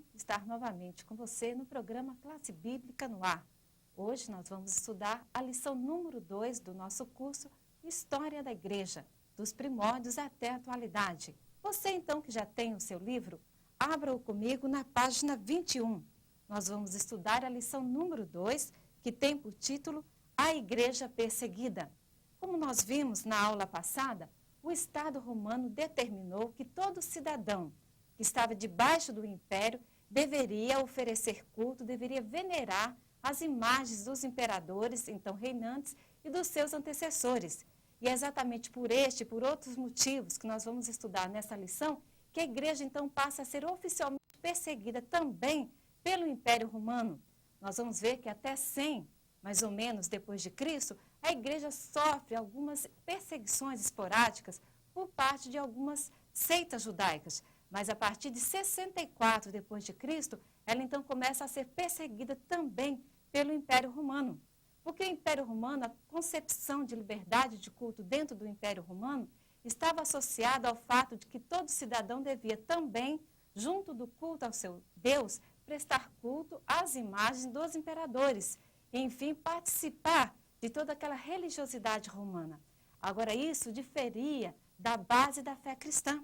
bom estar novamente com você no programa Classe Bíblica no Ar. Hoje nós vamos estudar a lição número 2 do nosso curso História da Igreja, dos primórdios até a atualidade. Você então que já tem o seu livro, abra-o comigo na página 21. Nós vamos estudar a lição número 2, que tem por título A Igreja Perseguida. Como nós vimos na aula passada, o Estado romano determinou que todo cidadão que estava debaixo do império deveria oferecer culto, deveria venerar as imagens dos imperadores, então reinantes, e dos seus antecessores. E é exatamente por este e por outros motivos que nós vamos estudar nessa lição, que a igreja então passa a ser oficialmente perseguida também pelo Império Romano. Nós vamos ver que até 100, mais ou menos, depois de Cristo, a igreja sofre algumas perseguições esporádicas por parte de algumas seitas judaicas. Mas a partir de 64 depois de Cristo, ela então começa a ser perseguida também pelo Império Romano. Porque o Império Romano, a concepção de liberdade de culto dentro do Império Romano, estava associada ao fato de que todo cidadão devia também, junto do culto ao seu Deus, prestar culto às imagens dos imperadores. E, enfim, participar de toda aquela religiosidade romana. Agora, isso diferia da base da fé cristã,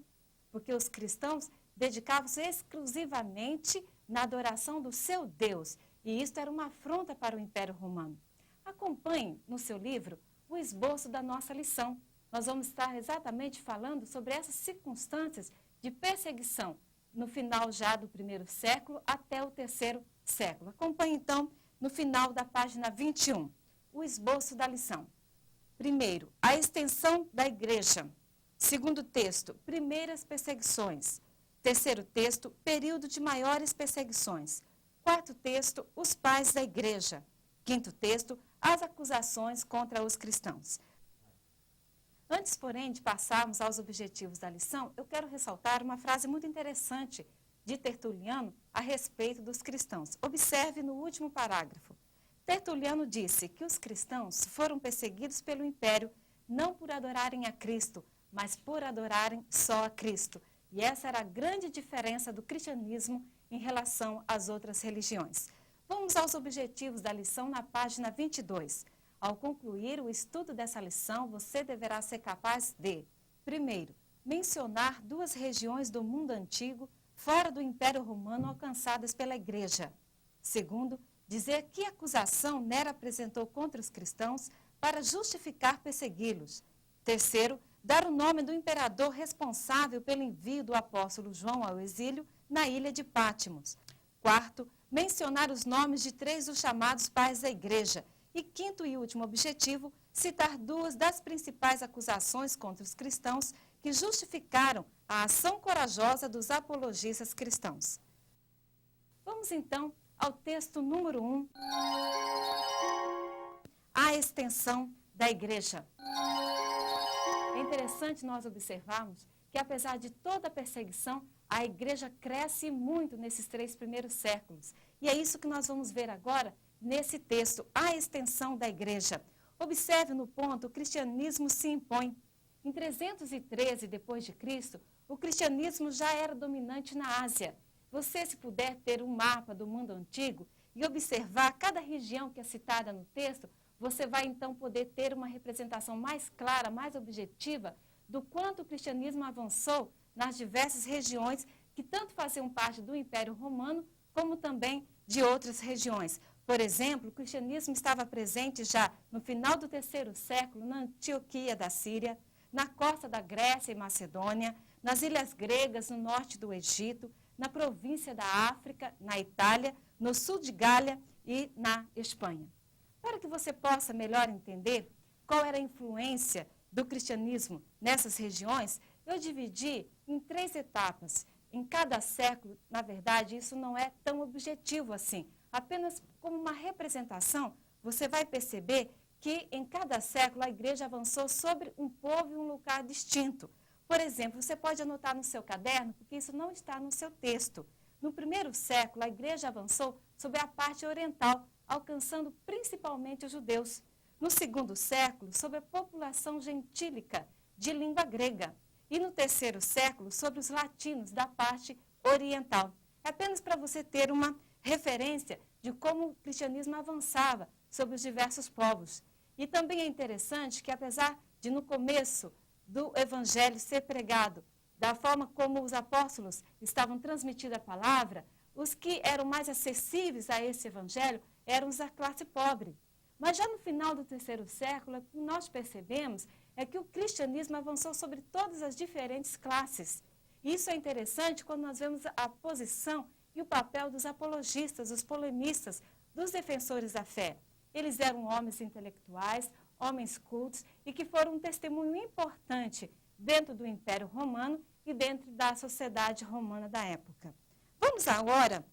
porque os cristãos dedicavam-se exclusivamente na adoração do seu Deus, e isso era uma afronta para o Império Romano. Acompanhe no seu livro o esboço da nossa lição. Nós vamos estar exatamente falando sobre essas circunstâncias de perseguição no final já do primeiro século até o terceiro século. Acompanhe então no final da página 21, o esboço da lição. Primeiro, a extensão da igreja. Segundo texto, primeiras perseguições. Terceiro texto, período de maiores perseguições. Quarto texto, os pais da igreja. Quinto texto, as acusações contra os cristãos. Antes, porém, de passarmos aos objetivos da lição, eu quero ressaltar uma frase muito interessante de Tertuliano a respeito dos cristãos. Observe no último parágrafo. Tertuliano disse que os cristãos foram perseguidos pelo império não por adorarem a Cristo, mas por adorarem só a Cristo. E essa era a grande diferença do cristianismo em relação às outras religiões. Vamos aos objetivos da lição na página 22. Ao concluir o estudo dessa lição, você deverá ser capaz de, primeiro, mencionar duas regiões do mundo antigo fora do Império Romano alcançadas pela igreja. Segundo, dizer que acusação Nero apresentou contra os cristãos para justificar persegui-los. Terceiro, dar o nome do imperador responsável pelo envio do apóstolo João ao exílio na ilha de Patmos. Quarto, mencionar os nomes de 3 dos chamados pais da igreja. E quinto e último objetivo, citar 2 das principais acusações contra os cristãos que justificaram a ação corajosa dos apologistas cristãos. Vamos então ao texto número 1, a extensão da igreja. É interessante nós observarmos que, apesar de toda a perseguição, a igreja cresce muito nesses 3 primeiros séculos. E é isso que nós vamos ver agora nesse texto, a extensão da igreja. Observe no ponto, o cristianismo se impõe. Em 313 depois de Cristo, o cristianismo já era dominante na Ásia. Você, se puder ter um mapa do mundo antigo e observar cada região que é citada no texto, você vai então poder ter uma representação mais clara, mais objetiva do quanto o cristianismo avançou nas diversas regiões que tanto faziam parte do Império Romano, como também de outras regiões. Por exemplo, o cristianismo estava presente já no final do terceiro século na Antioquia da Síria, na costa da Grécia e Macedônia, nas ilhas gregas no norte do Egito, na província da África, na Itália, no sul de Gália e na Espanha. Para que você possa melhor entender qual era a influência do cristianismo nessas regiões, eu dividi em 3 etapas. Em cada século, na verdade, isso não é tão objetivo assim. Apenas como uma representação, você vai perceber que em cada século a igreja avançou sobre um povo e um lugar distinto. Por exemplo, você pode anotar no seu caderno, porque isso não está no seu texto. No primeiro século, a igreja avançou sobre a parte oriental, alcançando principalmente os judeus. No segundo século, sobre a população gentílica de língua grega. E no terceiro século, sobre os latinos da parte oriental. É apenas para você ter uma referência de como o cristianismo avançava sobre os diversos povos. E também é interessante que, apesar de no começo do evangelho ser pregado, da forma como os apóstolos estavam transmitindo a palavra, os que eram mais acessíveis a esse evangelho eram os da classe pobre. Mas já no final do terceiro século, o que nós percebemos é que o cristianismo avançou sobre todas as diferentes classes. Isso é interessante quando nós vemos a posição e o papel dos apologistas, dos polemistas, dos defensores da fé. Eles eram homens intelectuais, homens cultos e que foram um testemunho importante dentro do Império Romano e dentro da sociedade romana da época. Vamos agora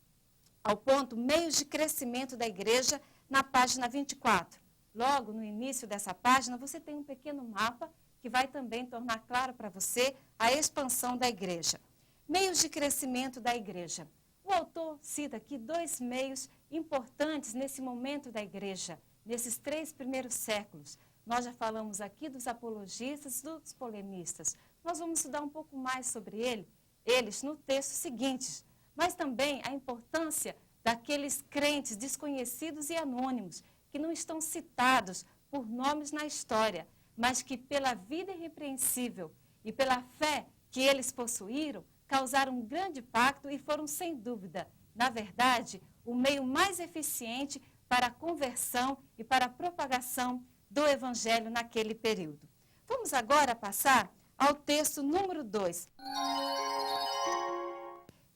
ao ponto meios de crescimento da igreja na página 24. Logo no início dessa página você tem um pequeno mapa que vai também tornar claro para você a expansão da igreja. Meios de crescimento da igreja. O autor cita aqui 2 meios importantes nesse momento da igreja, nesses 3 primeiros séculos. Nós já falamos aqui dos apologistas, dos polemistas. Nós vamos estudar um pouco mais sobre eles no texto seguinte, mas também a importância daqueles crentes desconhecidos e anônimos, que não estão citados por nomes na história, mas que pela vida irrepreensível e pela fé que eles possuíram, causaram um grande impacto e foram, sem dúvida, na verdade, o meio mais eficiente para a conversão e para a propagação do Evangelho naquele período. Vamos agora passar ao texto número 2.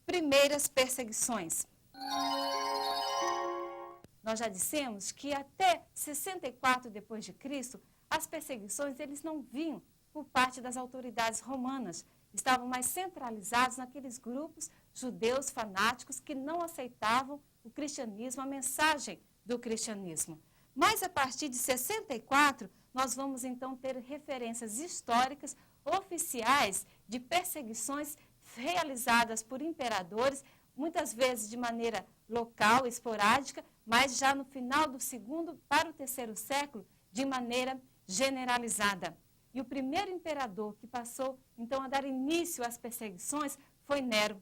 Primeiras perseguições. Nós já dissemos que até 64 depois de Cristo, as perseguições eles não vinham por parte das autoridades romanas, estavam mais centralizados naqueles grupos judeus fanáticos que não aceitavam o cristianismo, a mensagem do cristianismo. Mas a partir de 64, nós vamos então ter referências históricas oficiais de perseguições realizadas por imperadores, muitas vezes de maneira local, esporádica, mas já no final do 2º para o 3º século, de maneira generalizada. E o primeiro imperador que passou, então, a dar início às perseguições foi Nero.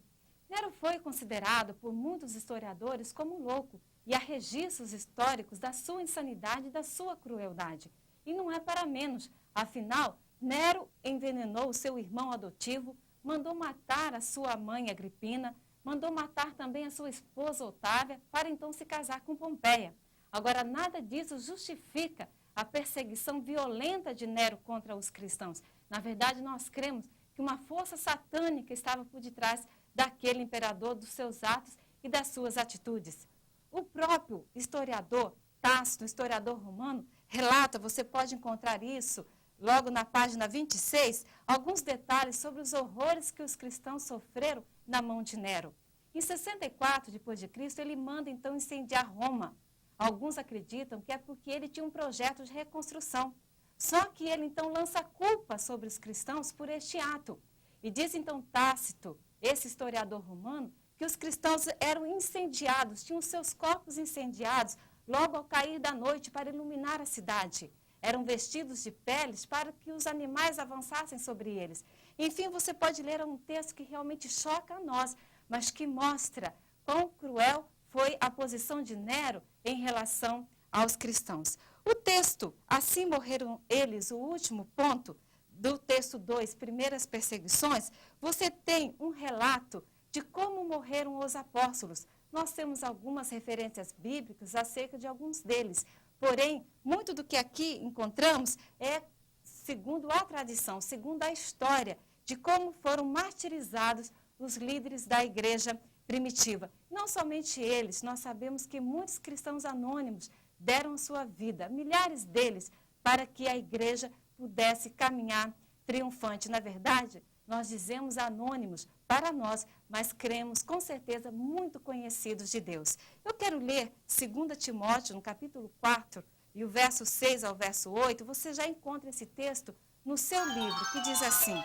Nero foi considerado por muitos historiadores como louco, e há registros históricos da sua insanidade e da sua crueldade. E não é para menos, afinal, Nero envenenou o seu irmão adotivo, mandou matar a sua mãe Agripina, mandou matar também a sua esposa Otávia, para então se casar com Pompeia. Agora, nada disso justifica a perseguição violenta de Nero contra os cristãos. Na verdade, nós cremos que uma força satânica estava por detrás daquele imperador, dos seus atos e das suas atitudes. O próprio historiador Tácito, historiador romano, relata, você pode encontrar isso logo na página 26, alguns detalhes sobre os horrores que os cristãos sofreram na mão de Nero. Em 64 depois de Cristo, ele manda então incendiar Roma. Alguns acreditam que é porque ele tinha um projeto de reconstrução. Só que ele então lança culpa sobre os cristãos por este ato. E diz então Tácito, esse historiador romano, que os cristãos eram incendiados, tinham seus corpos incendiados logo ao cair da noite para iluminar a cidade. Eram vestidos de peles para que os animais avançassem sobre eles. Enfim, você pode ler um texto que realmente choca a nós, mas que mostra quão cruel foi a posição de Nero em relação aos cristãos. O texto, assim morreram eles, o último ponto do texto 2, primeiras perseguições, você tem um relato de como morreram os apóstolos. Nós temos algumas referências bíblicas acerca de alguns deles. Porém, muito do que aqui encontramos é segundo a tradição, segundo a história de como foram martirizados os líderes da igreja primitiva. Não somente eles, nós sabemos que muitos cristãos anônimos deram sua vida, milhares deles, para que a igreja pudesse caminhar triunfante. Na verdade, nós dizemos anônimos para nós, mas cremos com certeza muito conhecidos de Deus. Eu quero ler 2 Timóteo, no capítulo 4, e o verso 6 ao verso 8, você já encontra esse texto no seu livro, que diz assim: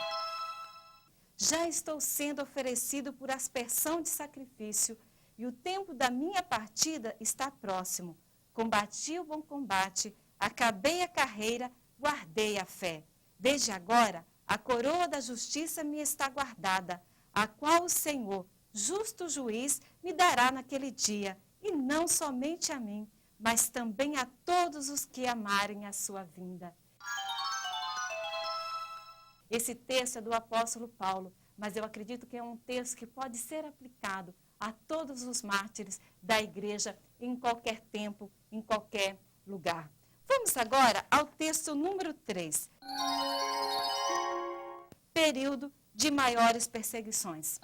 já estou sendo oferecido por aspersão de sacrifício, e o tempo da minha partida está próximo. Combati o bom combate, acabei a carreira, guardei a fé. Desde agora, a coroa da justiça me está guardada, a qual o Senhor, justo juiz, me dará naquele dia, e não somente a mim, mas também a todos os que amarem a sua vinda. Esse texto é do apóstolo Paulo, mas eu acredito que é um texto que pode ser aplicado a todos os mártires da igreja em qualquer tempo, em qualquer lugar. Vamos agora ao texto número 3. Período de maiores perseguições.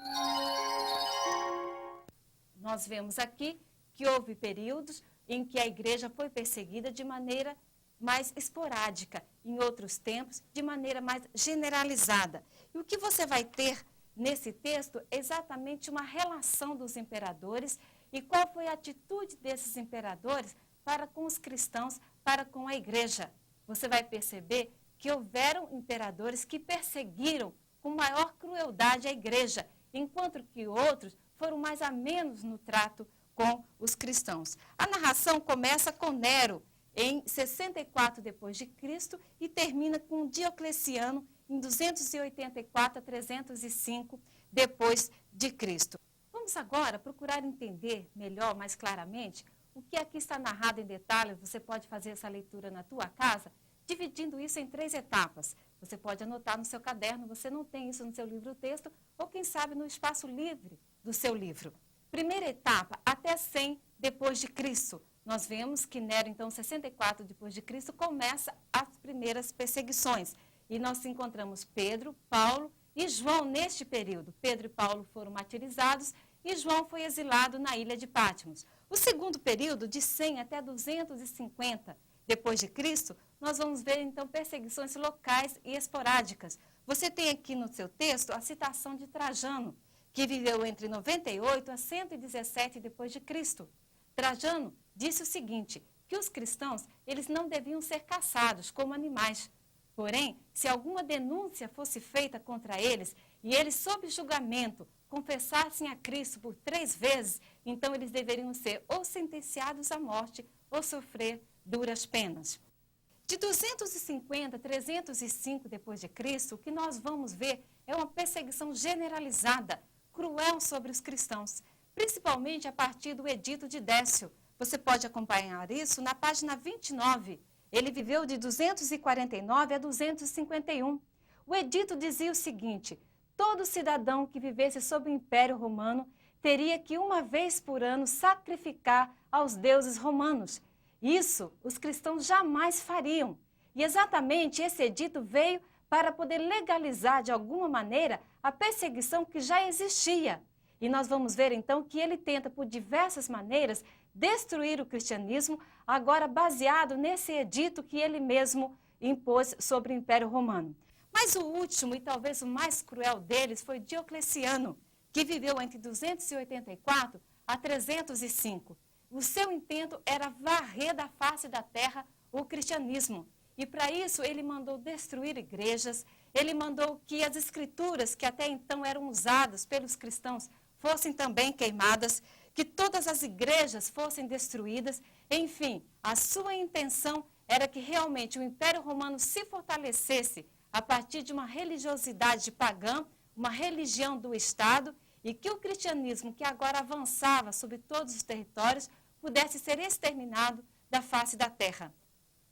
Nós vemos aqui que houve períodos em que a igreja foi perseguida de maneira mais esporádica, em outros tempos, de maneira mais generalizada. E o que você vai ter nesse texto é exatamente uma relação dos imperadores e qual foi a atitude desses imperadores para com os cristãos, para com a igreja. Você vai perceber que houveram imperadores que perseguiram com maior crueldade a igreja, enquanto que outros foram mais amenos no trato com os cristãos. A narração começa com Nero, em 64 depois de Cristo e termina com Diocleciano em 284 a 305 depois de Cristo. Vamos agora procurar entender melhor, mais claramente, o que aqui está narrado em detalhes. Você pode fazer essa leitura na tua casa, dividindo isso em 3 etapas. Você pode anotar no seu caderno, você não tem isso no seu livro-texto, ou quem sabe no espaço livre do seu livro. Primeira etapa, até 100 depois de Cristo. Nós vemos que Nero, então, 64 depois de Cristo, começa as primeiras perseguições. E nós encontramos Pedro, Paulo e João neste período. Pedro e Paulo foram martirizados e João foi exilado na ilha de Patmos. O segundo período, de 100 até 250 depois de Cristo, nós vamos ver, então, perseguições locais e esporádicas. Você tem aqui no seu texto a citação de Trajano, que viveu entre 98 a 117 depois de Cristo. Trajano disse o seguinte, que os cristãos, eles não deviam ser caçados como animais. Porém, se alguma denúncia fosse feita contra eles e eles, sob julgamento, confessassem a Cristo por 3 vezes, então eles deveriam ser ou sentenciados à morte ou sofrer duras penas. De 250 a 305 depois de Cristo, o que nós vamos ver é uma perseguição generalizada, cruel sobre os cristãos, principalmente a partir do Edito de Décio. Você pode acompanhar isso na página 29. Ele viveu de 249 a 251. O edito dizia o seguinte, todo cidadão que vivesse sob o Império Romano teria que uma vez por ano sacrificar aos deuses romanos. Isso os cristãos jamais fariam. E exatamente esse edito veio para poder legalizar de alguma maneira a perseguição que já existia. E nós vamos ver então que ele tenta por diversas maneiras destruir o cristianismo, agora baseado nesse edito que ele mesmo impôs sobre o Império Romano. Mas o último e talvez o mais cruel deles foi Diocleciano, que viveu entre 284 a 305. O seu intento era varrer da face da terra o cristianismo. E para isso ele mandou destruir igrejas, ele mandou que as escrituras que até então eram usadas pelos cristãos fossem também queimadas, que todas as igrejas fossem destruídas. Enfim, a sua intenção era que realmente o Império Romano se fortalecesse a partir de uma religiosidade pagã, uma religião do Estado, e que o cristianismo, que agora avançava sobre todos os territórios, pudesse ser exterminado da face da terra.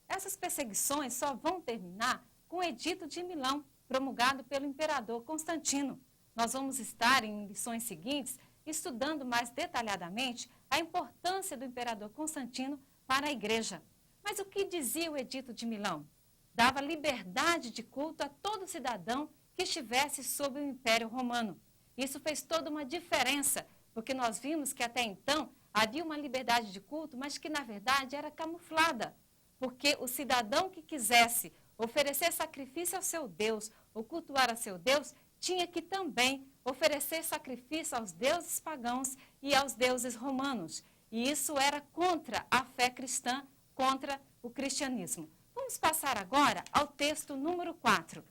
Essas perseguições só vão terminar com o Edito de Milão, promulgado pelo imperador Constantino. Nós vamos estar em lições seguintes estudando mais detalhadamente a importância do imperador Constantino para a igreja. Mas o que dizia o Edito de Milão? Dava liberdade de culto a todo cidadão que estivesse sob o Império Romano. Isso fez toda uma diferença, porque nós vimos que até então havia uma liberdade de culto, mas que na verdade era camuflada, porque o cidadão que quisesse oferecer sacrifício ao seu Deus ou cultuar a seu Deus, tinha que também oferecer sacrifício aos deuses pagãos e aos deuses romanos. E isso era contra a fé cristã, contra o cristianismo. Vamos passar agora ao texto número 4.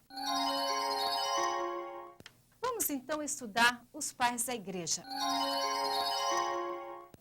Vamos então estudar os pais da igreja.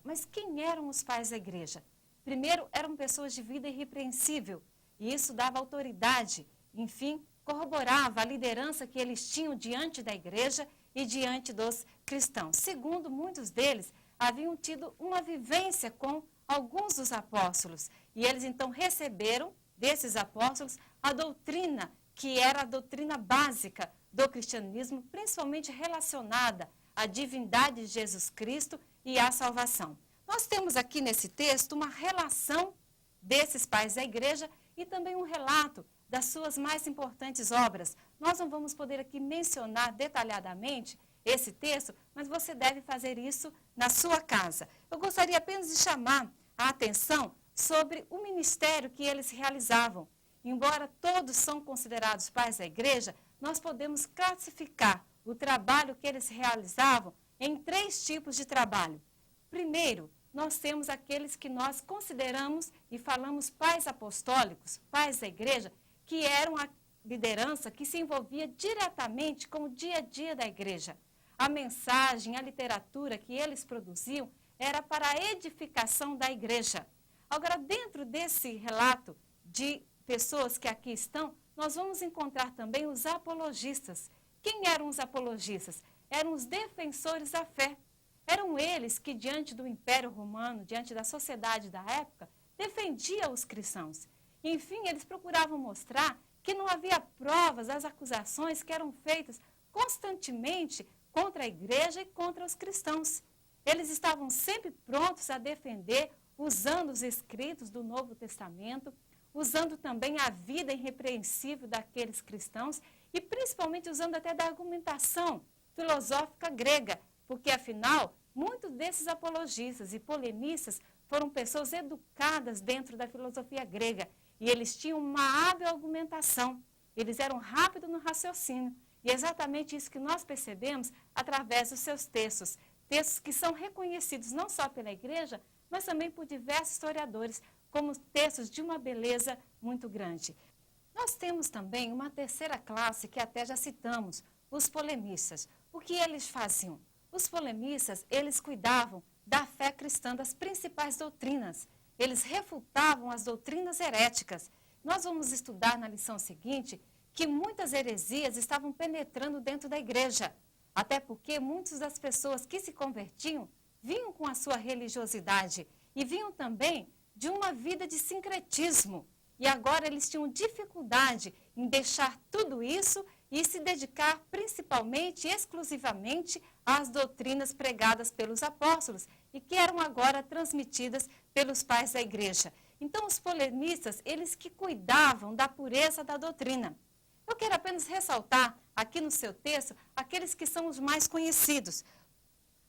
Mas quem eram os pais da igreja? Primeiro, eram pessoas de vida irrepreensível, e isso dava autoridade, enfim, corroborava a liderança que eles tinham diante da igreja e diante dos cristãos. Segundo, muitos deles haviam tido uma vivência com alguns dos apóstolos, e eles então receberam desses apóstolos a doutrina, que era a doutrina básica do cristianismo, principalmente relacionada à divindade de Jesus Cristo e à salvação. Nós temos aqui nesse texto uma relação desses pais da igreja e também um relato das suas mais importantes obras. Nós não vamos poder aqui mencionar detalhadamente esse texto, mas você deve fazer isso na sua casa. Eu gostaria apenas de chamar a atenção sobre o ministério que eles realizavam. Embora todos são considerados pais da igreja, nós podemos classificar o trabalho que eles realizavam em 3 tipos de trabalho. Primeiro, nós temos aqueles que nós consideramos e falamos pais apostólicos, pais da igreja, que eram a liderança que se envolvia diretamente com o dia a dia da igreja. A mensagem, a literatura que eles produziam era para a edificação da igreja. Agora, dentro desse relato de pessoas que aqui estão, nós vamos encontrar também os apologistas. Quem eram os apologistas? Eram os defensores da fé. Eram eles que, diante do Império Romano, diante da sociedade da época, defendiam os cristãos. Enfim, eles procuravam mostrar que não havia provas das acusações que eram feitas constantemente contra a igreja e contra os cristãos. Eles estavam sempre prontos a defender, usando os escritos do Novo Testamento, usando também a vida irrepreensível daqueles cristãos e principalmente usando até da argumentação filosófica grega, porque afinal, muitos desses apologistas e polemistas foram pessoas educadas dentro da filosofia grega e eles tinham uma hábil argumentação, eles eram rápidos no raciocínio e é exatamente isso que nós percebemos através dos seus textos, textos que são reconhecidos não só pela igreja, mas também por diversos historiadores, como textos de uma beleza muito grande. Nós temos também uma terceira classe que até já citamos, os polemistas. O que eles faziam? Os polemistas, eles cuidavam da fé cristã, das principais doutrinas. Eles refutavam as doutrinas heréticas. Nós vamos estudar na lição seguinte que muitas heresias estavam penetrando dentro da igreja. Até porque muitas das pessoas que se convertiam vinham com a sua religiosidade e vinham também de uma vida de sincretismo. E agora eles tinham dificuldade em deixar tudo isso e se dedicar principalmente, exclusivamente, às doutrinas pregadas pelos apóstolos e que eram agora transmitidas pelos pais da igreja. Então, os polemistas, eles que cuidavam da pureza da doutrina. Eu quero apenas ressaltar aqui no seu texto aqueles que são os mais conhecidos.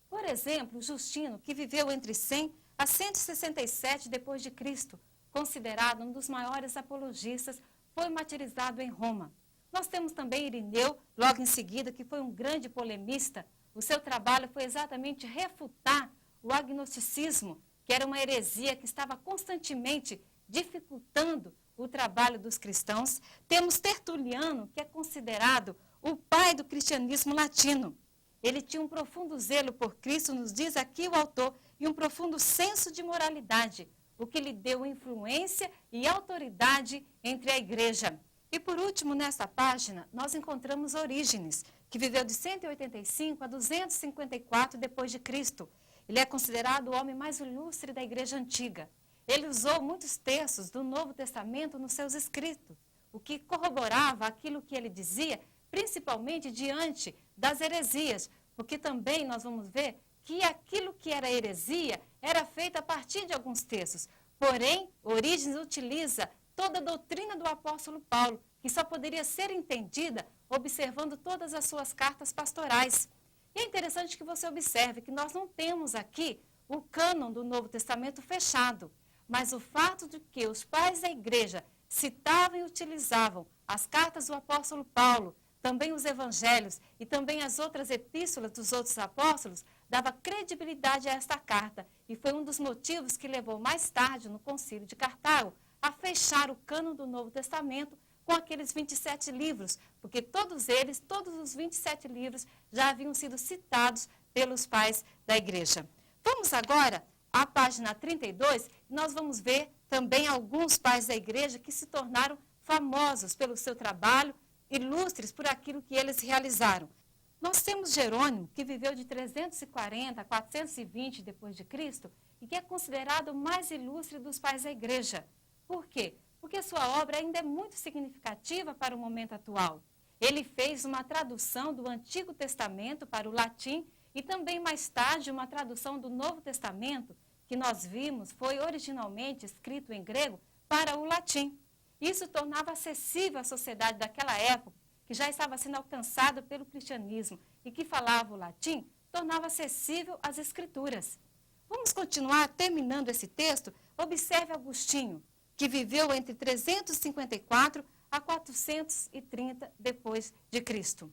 Por exemplo, Justino, que viveu entre 100 a 167 depois de Cristo, considerado um dos maiores apologistas, foi martirizado em Roma. Nós temos também Irineu, logo em seguida, que foi um grande polemista. O seu trabalho foi exatamente refutar o agnosticismo, que era uma heresia que estava constantemente dificultando o trabalho dos cristãos. Temos Tertuliano, que é considerado o pai do cristianismo latino. Ele tinha um profundo zelo por Cristo, nos diz aqui o autor, e um profundo senso de moralidade, o que lhe deu influência e autoridade entre a igreja. E por último, nesta página, nós encontramos Orígenes, que viveu de 185 a 254 depois de Cristo. Ele é considerado o homem mais ilustre da igreja antiga. Ele usou muitos textos do Novo Testamento nos seus escritos, o que corroborava aquilo que ele dizia, principalmente diante das heresias, porque também nós vamos ver que aquilo que era heresia era feito a partir de alguns textos. Porém, Orígenes utiliza toda a doutrina do apóstolo Paulo, que só poderia ser entendida observando todas as suas cartas pastorais. E é interessante que você observe que nós não temos aqui o cânon do Novo Testamento fechado, mas o fato de que os pais da igreja citavam e utilizavam as cartas do apóstolo Paulo, também os evangelhos e também as outras epístolas dos outros apóstolos, dava credibilidade a esta carta e foi um dos motivos que levou mais tarde, no Concílio de Cartago, a fechar o cânon do Novo Testamento com aqueles 27 livros, porque todos eles, todos os 27 livros, já haviam sido citados pelos pais da igreja. Vamos agora à página 32, e nós vamos ver também alguns pais da igreja que se tornaram famosos pelo seu trabalho, ilustres por aquilo que eles realizaram. Nós temos Jerônimo, que viveu de 340 a 420 depois de Cristo, e que é considerado o mais ilustre dos pais da igreja. Por quê? Porque sua obra ainda é muito significativa para o momento atual. Ele fez uma tradução do Antigo Testamento para o latim e também mais tarde uma tradução do Novo Testamento, que nós vimos foi originalmente escrito em grego para o latim. Isso tornava acessível à sociedade daquela época, que já estava sendo alcançada pelo cristianismo e que falava o latim, tornava acessível às escrituras. Vamos continuar terminando esse texto? Observe Agostinho, que viveu entre 354 a 430 depois de Cristo.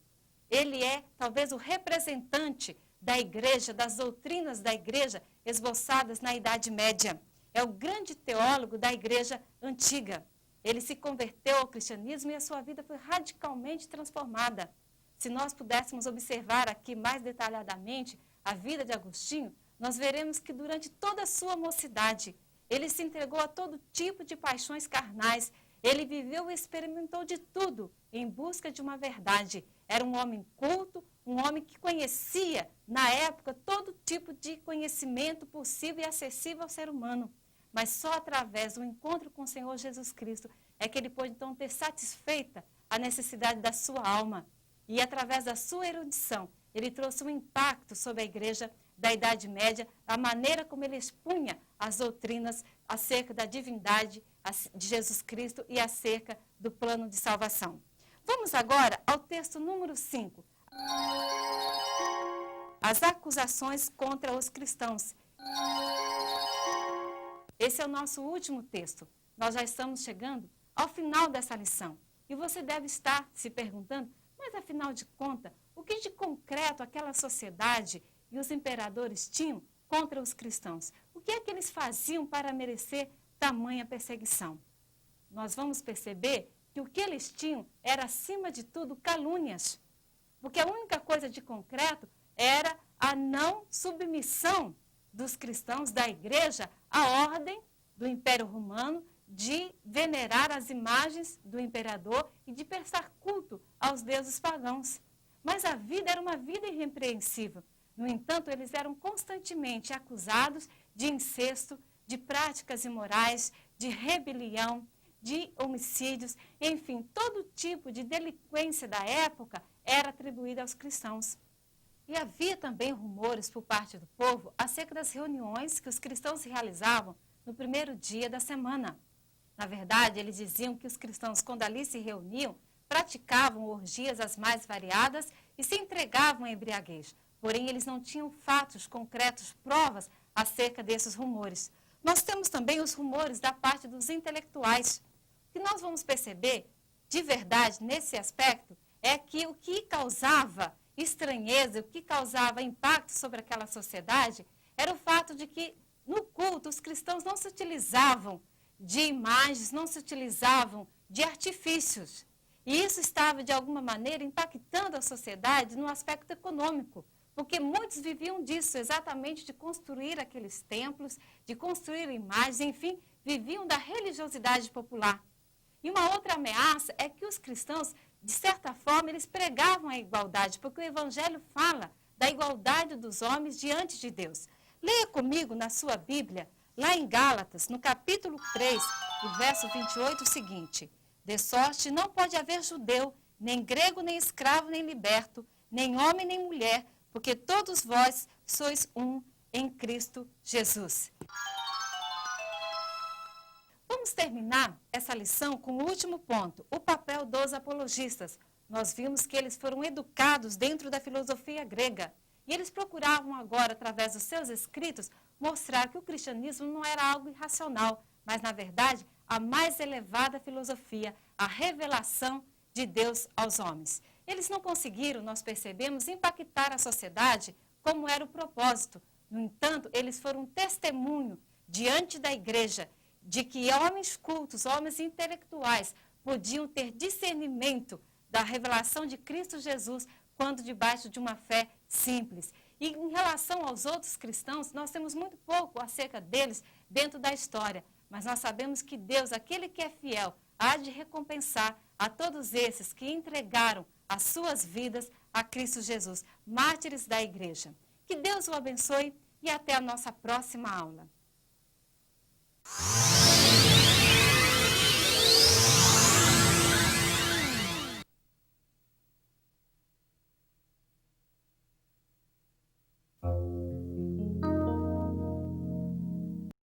Ele é talvez o representante da igreja, das doutrinas da igreja esboçadas na Idade Média. É o grande teólogo da igreja antiga. Ele se converteu ao cristianismo e a sua vida foi radicalmente transformada. Se nós pudéssemos observar aqui mais detalhadamente a vida de Agostinho, nós veremos que durante toda a sua mocidade, ele se entregou a todo tipo de paixões carnais. Ele viveu e experimentou de tudo em busca de uma verdade. Era um homem culto, um homem que conhecia, na época, todo tipo de conhecimento possível e acessível ao ser humano. Mas só através do encontro com o Senhor Jesus Cristo é que ele pôde, então, ter satisfeita a necessidade da sua alma. E, através da sua erudição, ele trouxe um impacto sobre a igreja da Idade Média, a maneira como ele expunha as doutrinas acerca da divindade de Jesus Cristo e acerca do plano de salvação. Vamos agora ao texto número 5. As acusações contra os cristãos. Esse é o nosso último texto. Nós já estamos chegando ao final dessa lição. E você deve estar se perguntando, mas afinal de contas, o que de concreto aquela sociedade e os imperadores tinham contra os cristãos? O que é que eles faziam para merecer tamanha perseguição? Nós vamos perceber que o que eles tinham era, acima de tudo, calúnias. Porque a única coisa de concreto era a não submissão dos cristãos, da igreja, à ordem do Império Romano de venerar as imagens do imperador e de prestar culto aos deuses pagãos. Mas a vida era uma vida irrepreensível. No entanto, eles eram constantemente acusados de incesto, de práticas imorais, de rebelião, de homicídios, enfim, todo tipo de delinquência da época era atribuída aos cristãos. E havia também rumores por parte do povo acerca das reuniões que os cristãos realizavam no primeiro dia da semana. Na verdade, eles diziam que os cristãos, quando ali se reuniam, praticavam orgias as mais variadas e se entregavam à embriaguez. Porém, eles não tinham fatos concretos, provas acerca desses rumores. Nós temos também os rumores da parte dos intelectuais. O que nós vamos perceber, de verdade, nesse aspecto, é que o que causava estranheza, o que causava impacto sobre aquela sociedade, era o fato de que, no culto, os cristãos não se utilizavam de imagens, não se utilizavam de artifícios. E isso estava, de alguma maneira, impactando a sociedade no aspecto econômico, porque muitos viviam disso, exatamente de construir aqueles templos, de construir imagens, enfim, viviam da religiosidade popular. E uma outra ameaça é que os cristãos, de certa forma, eles pregavam a igualdade, porque o Evangelho fala da igualdade dos homens diante de Deus. Leia comigo na sua Bíblia, lá em Gálatas, no capítulo 3, o verso 28, o seguinte: de sorte não pode haver judeu, nem grego, nem escravo, nem liberto, nem homem, nem mulher, porque todos vós sois um em Cristo Jesus. Vamos terminar essa lição com o último ponto, o papel dos apologistas. Nós vimos que eles foram educados dentro da filosofia grega e eles procuravam agora, através dos seus escritos, mostrar que o cristianismo não era algo irracional, mas, na verdade, a mais elevada filosofia, a revelação de Deus aos homens. Eles não conseguiram, nós percebemos, impactar a sociedade como era o propósito. No entanto, eles foram um testemunho diante da igreja de que homens cultos, homens intelectuais, podiam ter discernimento da revelação de Cristo Jesus quando debaixo de uma fé simples. E em relação aos outros cristãos, nós temos muito pouco acerca deles dentro da história, mas nós sabemos que Deus, aquele que é fiel há de recompensar a todos esses que entregaram as suas vidas a Cristo Jesus, mártires da igreja. Que Deus o abençoe e até a nossa próxima aula.